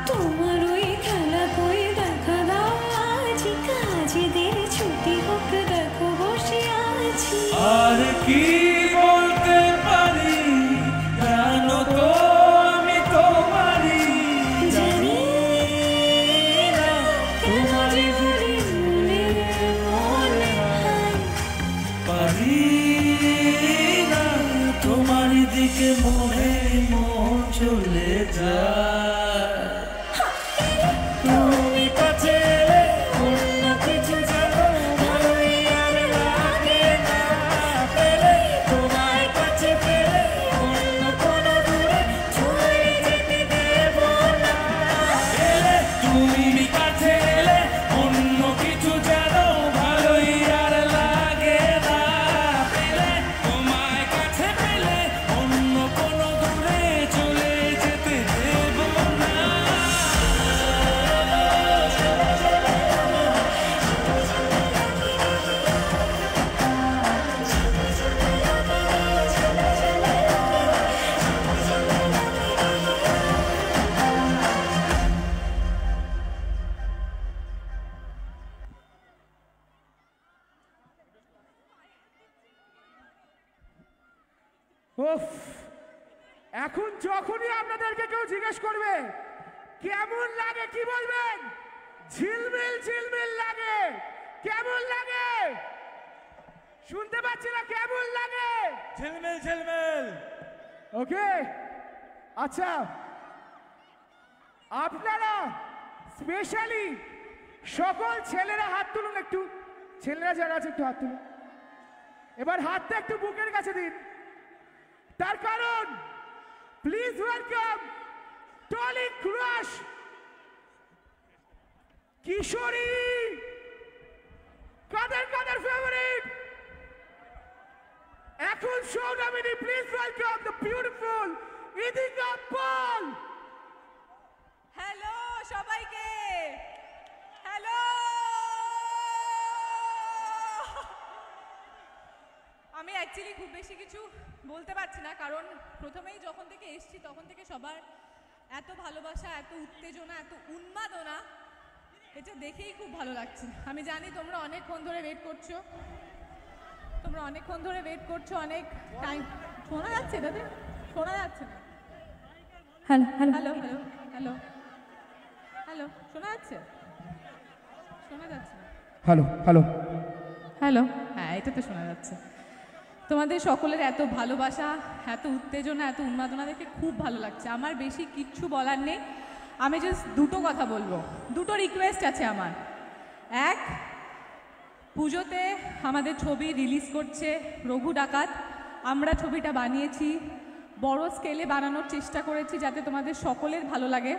তোমার ওই খেলা কই দেখা দাও আজি, কাজেদের ছুটি হোক দেখো বসে আছি। আর কি বলতে পারি, জানো তো আমি তোমারই, জানি না তোমারই বলি মনে মনে হয়, পারি না তোমারই দিকে মনে মন চলে যায়। তুমি কাছে এলে অন্য কিছু জানো ভালোই আর লাগে না, পেলে তোমার কাছে পেলে অন্য কোনো দূরে ছুঁয়ে যেতে দেব না। এলে তুমি কাছে এলে অন্য কিছু জানো ভালোই আর লাগে না, পেলে তোমার কাছে পেলে অন্য কোনো দূরে চলে যেতে দেব না। উফ, এখন যখনই আপনাদেরকে কেউ জিজ্ঞেস করবে কেমন লাগে, কি বলবেন? ঝিলমিল ঝিলমিল লাগে। কেমন লাগে? শুনতে পাচ্ছি না, কেমন লাগে? ঝিলমিল ঝিলমিল। ওকে, আচ্ছা, আপনারা স্পেশালি সকল ছেলেরা হাত তুলুন একটু। ছেলেরা যারা আছে একটু হাত তুলুন। এবার হাতটা একটু বুকের কাছে দিন। তার কারণ please welcome Tolly crush Kishori, কাদের কাদের ফেভারিট এখন show nominee. Please welcome the beautiful Idika Paul. Hello সবাইকে, হ্যালো। আমি অ্যাকচুয়ালি খুব বেশি কিছু বলতে পারছি না, কারণ প্রথমেই যখন থেকে এসছি তখন থেকে সবার এত ভালোবাসা, এত উত্তেজনা, এত উন্মাদনা, এটা দেখেই খুব ভালো লাগছে। আমি জানি তোমরা অনেকক্ষণ ধরে ওয়েট করছো, অনেক টাইম। শোনা যাচ্ছে দাদা? শোনা যাচ্ছে না। Hello hello hello hello hello hello, শোনা যাচ্ছে? শোনা যাচ্ছে না। হ্যালো হ্যালো হ্যালো, হ্যাঁ এটা তো শোনা যাচ্ছে। তোমাদের সকলের এত ভালোবাসা, এত উত্তেজনা, এত উন্মাদনা দেখে খুব ভালো লাগছে। আমার বেশি কিচ্ছু বলার নেই, আমি জাস্ট দুটো কথা বলবো, দুটো রিকোয়েস্ট আছে আমার। এক, পুজোতে আমাদের ছবি রিলিজ করছে রঘু ডাকাত। আমরা ছবিটা বানিয়েছি, বড় স্কেলে বানানোর চেষ্টা করেছি যাতে তোমাদের সকলের ভালো লাগে।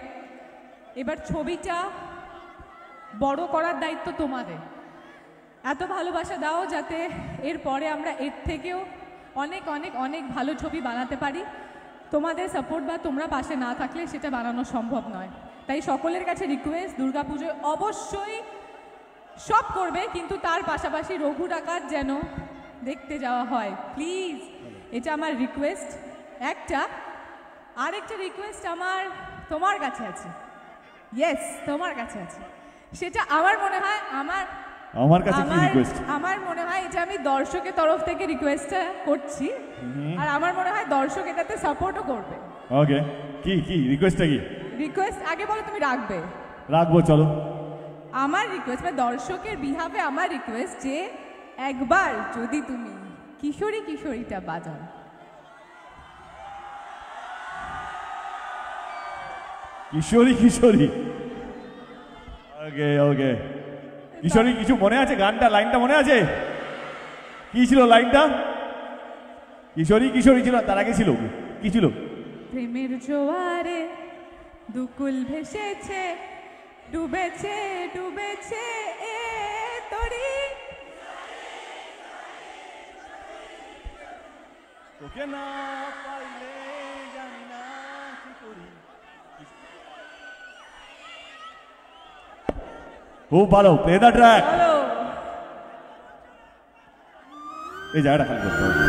এবার ছবিটা বড় করার দায়িত্ব তোমাদের। এত ভালোবাসা দাও যাতে এরপরে আমরা এর থেকেও অনেক অনেক অনেক ভালো ছবি বানাতে পারি। তোমাদের সাপোর্ট বা তোমরা পাশে না থাকলে সেটা বানানো সম্ভব নয়। তাই সকলের কাছে রিকোয়েস্ট, দুর্গাপুজোয় অবশ্যই সব করবে, কিন্তু তার পাশাপাশি রঘু ডাকাত যেন দেখতে যাওয়া হয়, প্লিজ। এটা আমার রিকোয়েস্ট একটা। আরেকটা রিকোয়েস্ট আমার তোমার কাছে আছে। ইয়েস, তোমার কাছে আছে। সেটা আমার মনে হয় আমার কাছে কি রিকোয়েস্ট? আমার মনে হয় এটা আমি দর্শকের তরফ থেকে রিকোয়েস্টটা করছি, আর আমার মনে হয় দর্শক এটাতে সাপোর্টও করবে। ওকে, কি কি রিকোয়েস্টটা কি? রিকোয়েস্ট আগে বলো, তুমি রাখবে? রাখবো, চলো। আমার রিকোয়েস্ট মানে দর্শকের বিহাফে আমার রিকোয়েস্ট যে একবার যদি তুমি কিশোরী কিশোরীটা বাজাও। কিশোরী কিশোরী, ওকে ওকে। কিশোরী কিছু মনে আছে? গানটা লাইনটা মনে আছে? কি ছিল লাইনটা? কিশোরী কিশোরী ছিল, তার আগে ছিল কি ছিল? প্রেমের জোয়ারে দুকুল ভেসেছে, ডুবেছে ডুবেছে এ তরি। তোকে না পাইলে খুব ভালো, প্লে দ্য ট্র্যাক। এই জায়গাটা খালি করতে হবে।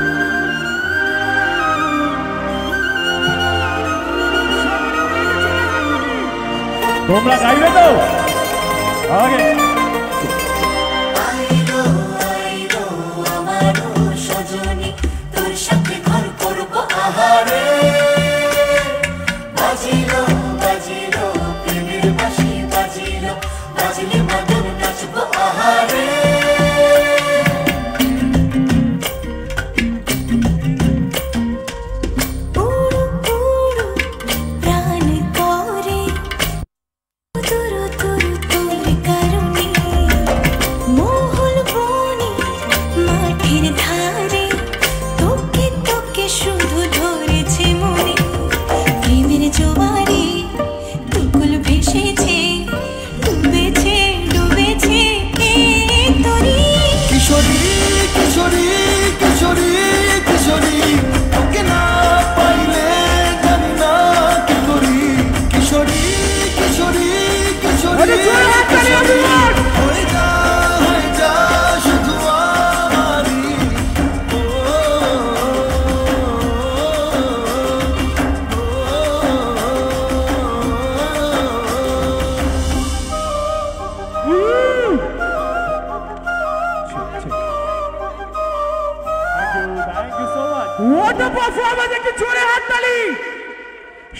তোমরা গাইবে তো? আগে তোর সাথে ঘর করবো আহারে, বাজিলো বাজিলো প্রেমের বাঁশি, বাজিলো বাজিলে মদন নাচবো আহারে।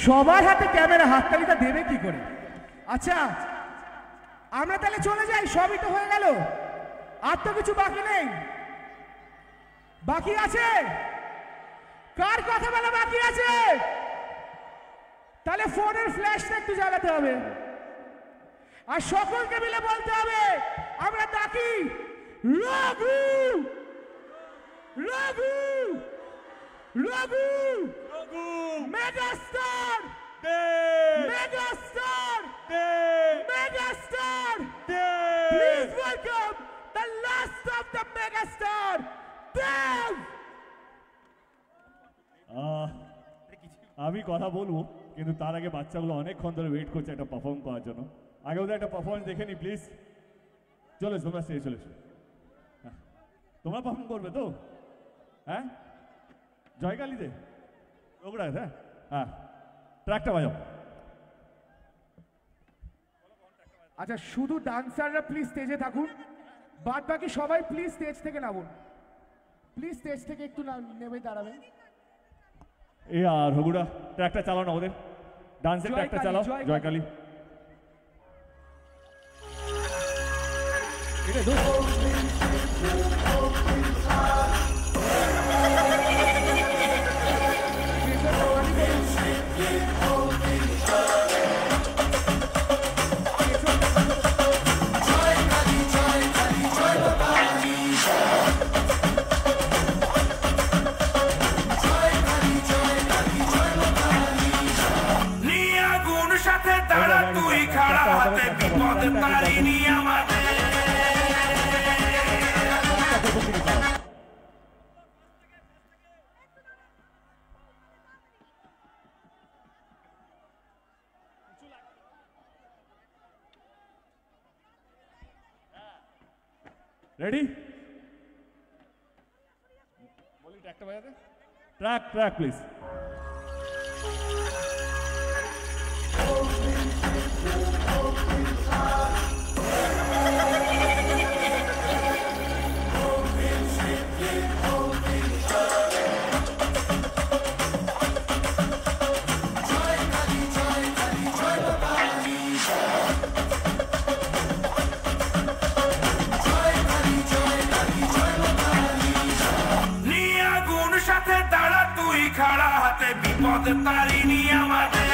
সবার হাতে ক্যামেরা, হাততালিটা দেবে কি করে? আচ্ছা আমরা তাহলে চলে যাই, সবই তো হয়ে গেল, আর তো কিছু বাকি নেই। বাকি আছে? কার কথা বলা বাকি আছে? তাহলে ফোনের ফ্ল্যাশটা একটু জ্বালাতে হবে, আর সকলকে মিলে বলতে হবে আমরা ডাকি Raghu Raghu Raghu Raghu megastar megastar megastar. Please welcome the last of the megastar, Dev. আমি কথা বলবো, কিন্তু তার আগে বাচ্চাগুলো অনেকক্ষণ ধরে ওয়েট করছে একটা পারফর্ম করার জন্য। আগে ওদের একটা পারফরমেন্স দেখে নি প্লিজ। চলে তোমরা স্টেজে চলে এসো। তোমরা পারফর্ম করবে তো? হ্যাঁ, জয়কালীতে ওগুলা? হ্যাঁ হ্যাঁ, ট্র্যাকটা বাজাও। আচ্ছা শুধু ডান্সাররা প্লিজ স্টেজে থাকুন, বাদ বাকি সবাই প্লিজ স্টেজ থেকে নামুন। প্লিজ স্টেজ থেকে একটু নেমে দাঁড়াবেন। এ আর রঘুরা ট্র্যাকটা চালাও না, ওদের ডান্সের ট্র্যাকটা চালাও। জয়কালী তুই খাড়া হাতে বিপদে পারিনি আমাদের। রেডি? বলি ট্র্যাকটা বাজাতে। Track track please. খাড়া হাতে বিপদে পারিনি আমাদের।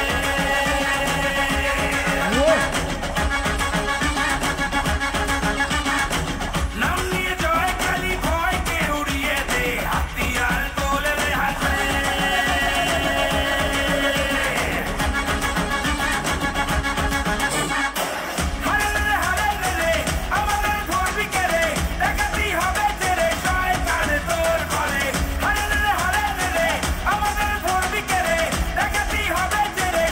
নাম নিয়ে জয়কালী ভয়কে উড়িয়ে দে, হাতিয়ার তোলে রে হাতে। হারে রে হারে রে আমাদের ধরবি কে রে, দেখাতেই হবে তেরে শয়তানে তোর ঘরে। হারে রে আমাদের ধরবি কে রে, দেখাতেই হবে তেরে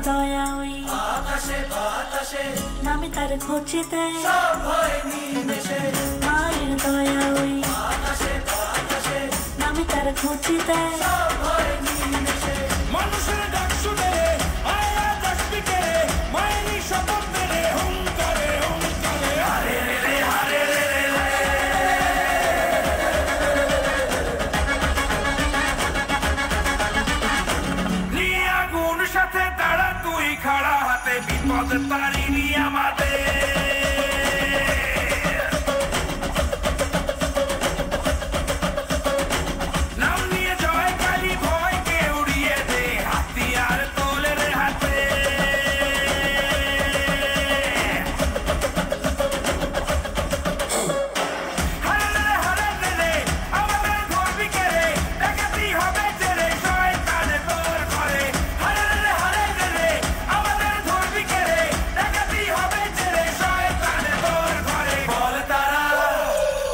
দয়া ওই আকাশে বাতাসে নামে তার খোঁজেতে সব হয় নিমেষে মায়ের দয়া ওই আকাশে বাতাসে নামে তার খোঁজেতে সব হয় নিমেষে মানুষের ডাক শুনে আয়া দশটি কেড়ে মায়েরই শপথ মেরে হুঙ্কারে হুঙ্কারে হারে রে রে হারে রে রে নিয়ে আগুন সাথে দাঁড়া তুই খাড়া হাতে বিপদ তারিনি আমাদের নাম নিয়ে জয় কালী ভয়কে উড়িয়ে দে হাতিয়ার তোলে রে হাতে হারে রে হারে রে রে আমাদের ধরবি কে রে ডাকাতি হবে তেরে শয়তানে তোর ঘরে হারে রে হারে রে রে আমাদের ধরবি কে রে ডাকাতি হবে তেরে শয়তানে তোর ঘরে বল তারা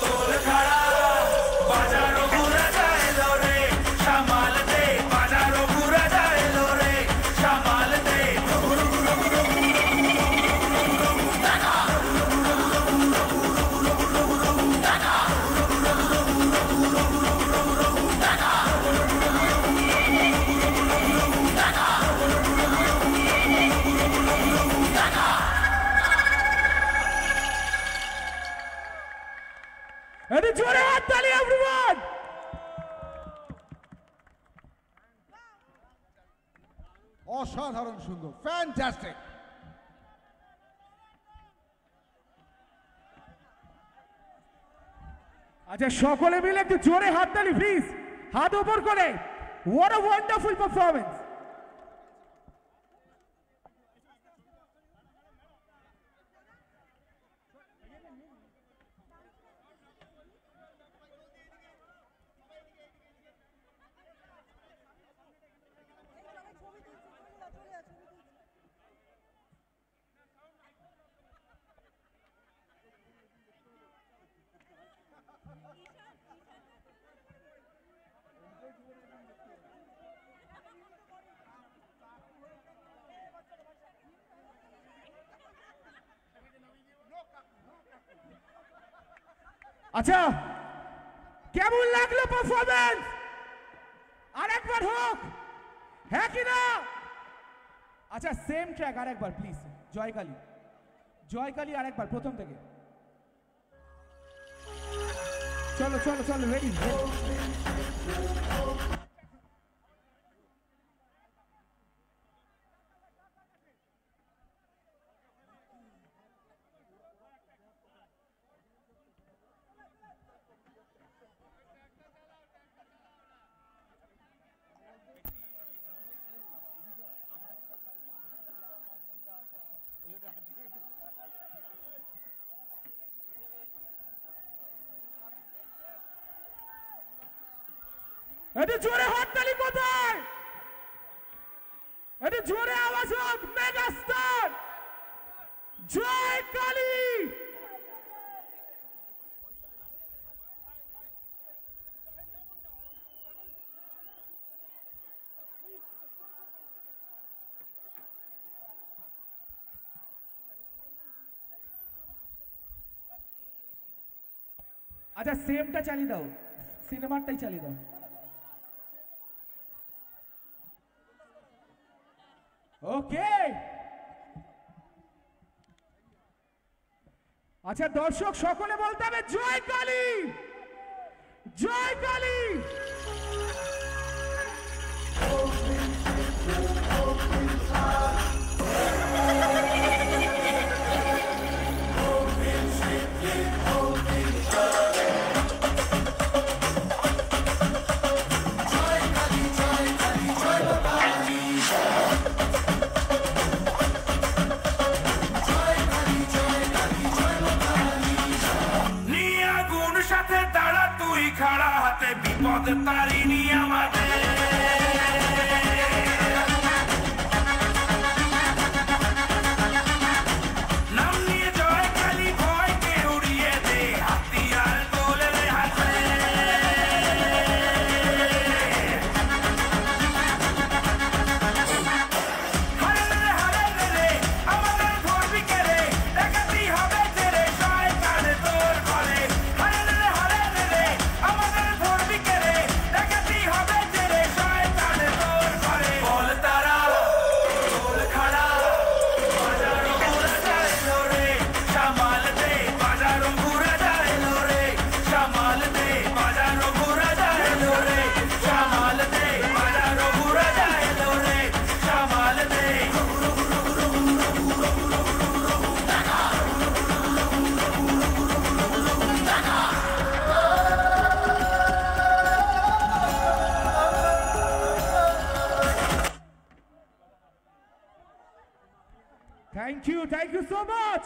তোল খাড়া বাজারও ঘুরে যায় রে সামাল দে বাজারও ঘুরে যায় রে সামাল দে একটু জোরে হাততালি এভরিওয়ান। অসাধারণ সুন্দর, ফ্যান্টাস্টিক। আচ্ছা সকলে মিলে একটু জোরে হাততালি প্লিজ, হাত উপর করে। What a wonderful performance. আচ্ছা কেমন লাগলো পারফরম্যান্স? আরেকবার হোক, হ্যাঁ কি না? আচ্ছা সেম ট্র্যাক আরেকবার প্লিজ। জয়কালী, জয়কালী আরেকবার প্রথম থেকে। চলো চলো চলো, রেডি। একটু জোরে হাততালি কোথায়? একটু জোরে আওয়াজ হোক। Mega star Joykali. আচ্ছা সেমটা চালিয়ে দাও, সিনেমাটাই চালিয়ে দাও। ওকে আচ্ছা দর্শক সকলে বলতে হবে জয়কালী, জয়কালী। খাড়া হাতে বিপদ তারিনি আমাদের নাম নিয়ে জয় কালী ভয়কে উড়িয়ে দে হাতিয়ার তোলে রে হাতে হারে রে থ্যাংক ইউ সো মাচ।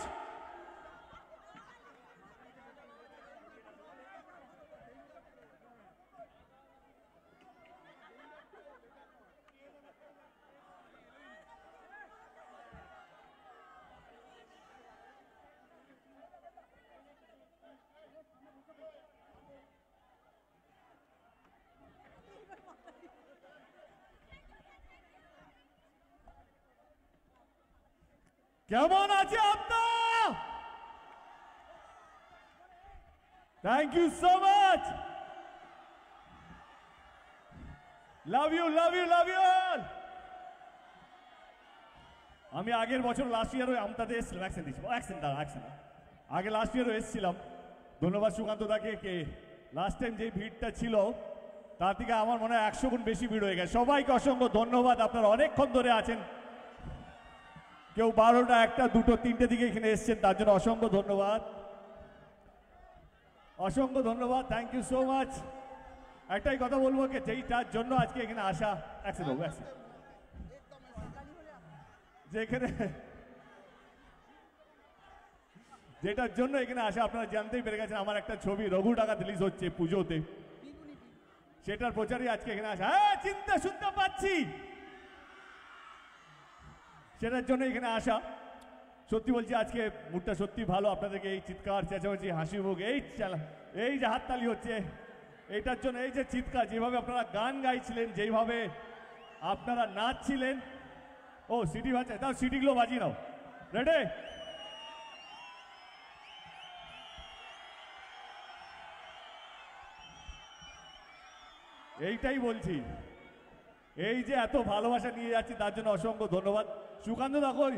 কেমন আছে আপনার? Thank you so much. Love you all. আমি আগের বছর লাস্ট ইয়ারও আমতাতে এসেছিলাম। আগে লাস্ট ইয়ারও এসেছিলাম। ধন্যবাদ সুকান্ত দাকে, কে লাস্ট টাইম যে ভিড়টা ছিল তার থেকে আমার মনে হয় 100 গুণ বেশি ভিড় হয়ে গেছে। সবাইকে অসংখ্য ধন্যবাদ, আপনারা অনেকক্ষণ ধরে আছেন। কেউ 12টা, 1টা, 2টো, 3টে দিকে এখানে এসছেন, তার জন্য অসংখ্য ধন্যবাদ। Thank you so much. একটাই কথা বলবো, যে যেইটার জন্য আজকে এখানে আসা, যেটার জন্য এখানে আসা আপনারা জানতেই পেরে গেছেন। আমার একটা ছবি রঘু ডাকাত রিলিজ হচ্ছে পুজোতে, সেটার প্রচারই আজকে এখানে আসা। হ্যাঁ, চিন্তা শুনতে পাচ্ছি, সেটার জন্য এখানে আসা। সত্যি বলছি, আজকে মুডটা সত্যি ভালো। আপনাদেরকে এই চিৎকার, চেঁচামেচি, হাসি মুখ, এই যে হাততালি হচ্ছে, এইটার জন্য, এই যে চিৎকার, যেভাবে আপনারা গান গাইছিলেন, যেভাবে আপনারা নাচছিলেন। ও সিটি বাজছে, তাও সিটিগুলো বাজিয়ে নাও। রেডি? এইটাই বলছি, এই যে এত ভালোবাসা নিয়ে যাচ্ছি তার জন্য অসংখ্য ধন্যবাদ। সুকান্ত দা কই?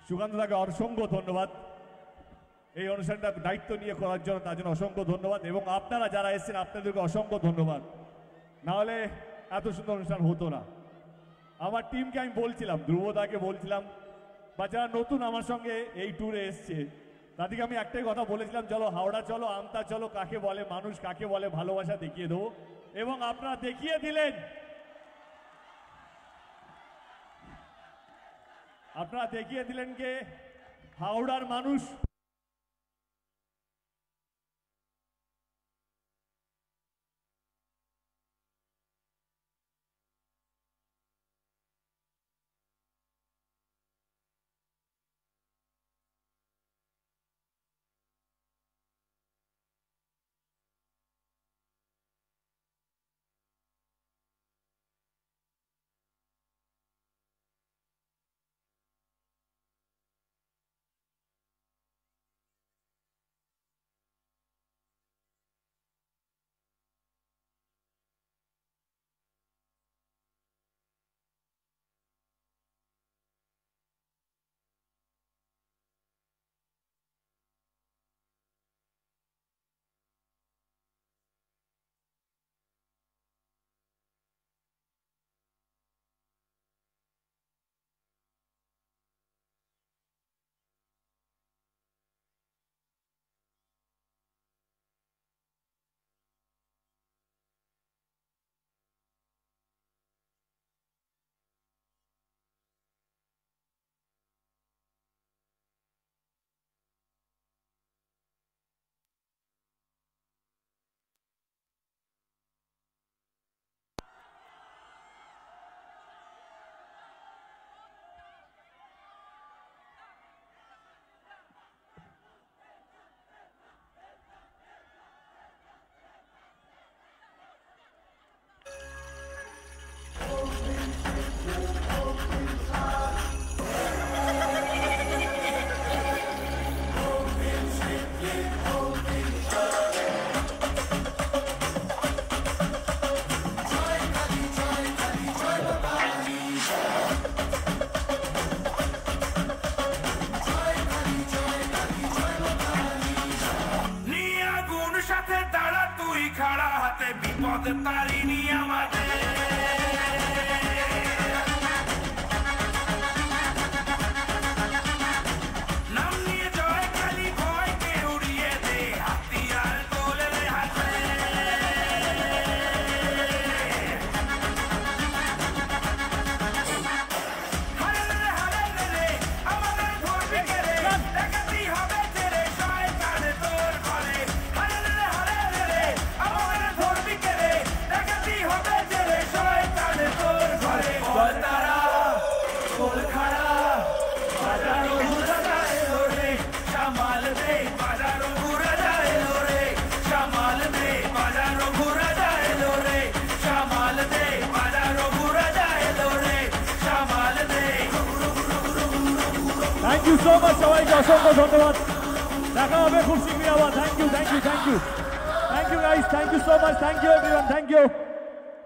সুকান্ত দাকে অসংখ্য ধন্যবাদ এই অনুষ্ঠানটা দায়িত্ব নিয়ে করার জন্য, তার জন্য অসংখ্য ধন্যবাদ। এবং আপনারা যারা এসেছেন আপনাদেরকে অসংখ্য ধন্যবাদ, না হলে এত সুন্দর অনুষ্ঠান হতো না। আমার টিমকে আমি বলছিলাম, ধ্রুবদাকে বলছিলাম, বা যারা নতুন আমার সঙ্গে এই ট্যুরে এসছে তাদেরকে আমি একটাই কথা বলেছিলাম, চলো হাওড়া চলো, আমতা চলো, কাকে বলে মানুষ, কাকে বলে ভালোবাসা দেখিয়ে দেবো। এবং আপনারা দেখিয়ে দিলেন। আপনারা দেখিয়ে দিলেন কে হাওড়ার মানুষ খাড়া হাতে বিপদ তারিণী আমাদের নাম নিয়ে জয় কালী ভয়কে উড়িয়ে দে হাতিয়ার তোলে হাত সো মাচ, সবাইকে অসংখ্য ধন্যবাদ। দেখা হবে খুব শীঘ্রই আবার। Thank you thank you thank you thank you guys, thank you so much, thank you everyone, thank you.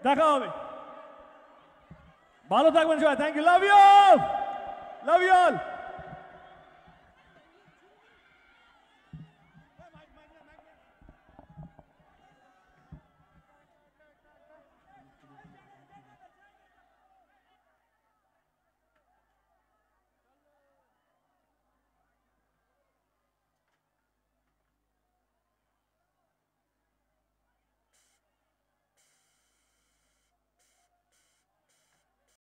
দেখা হবে, ভালো থাকবেন সবাই, থ্যাংক ইউ, লাভ ইউ।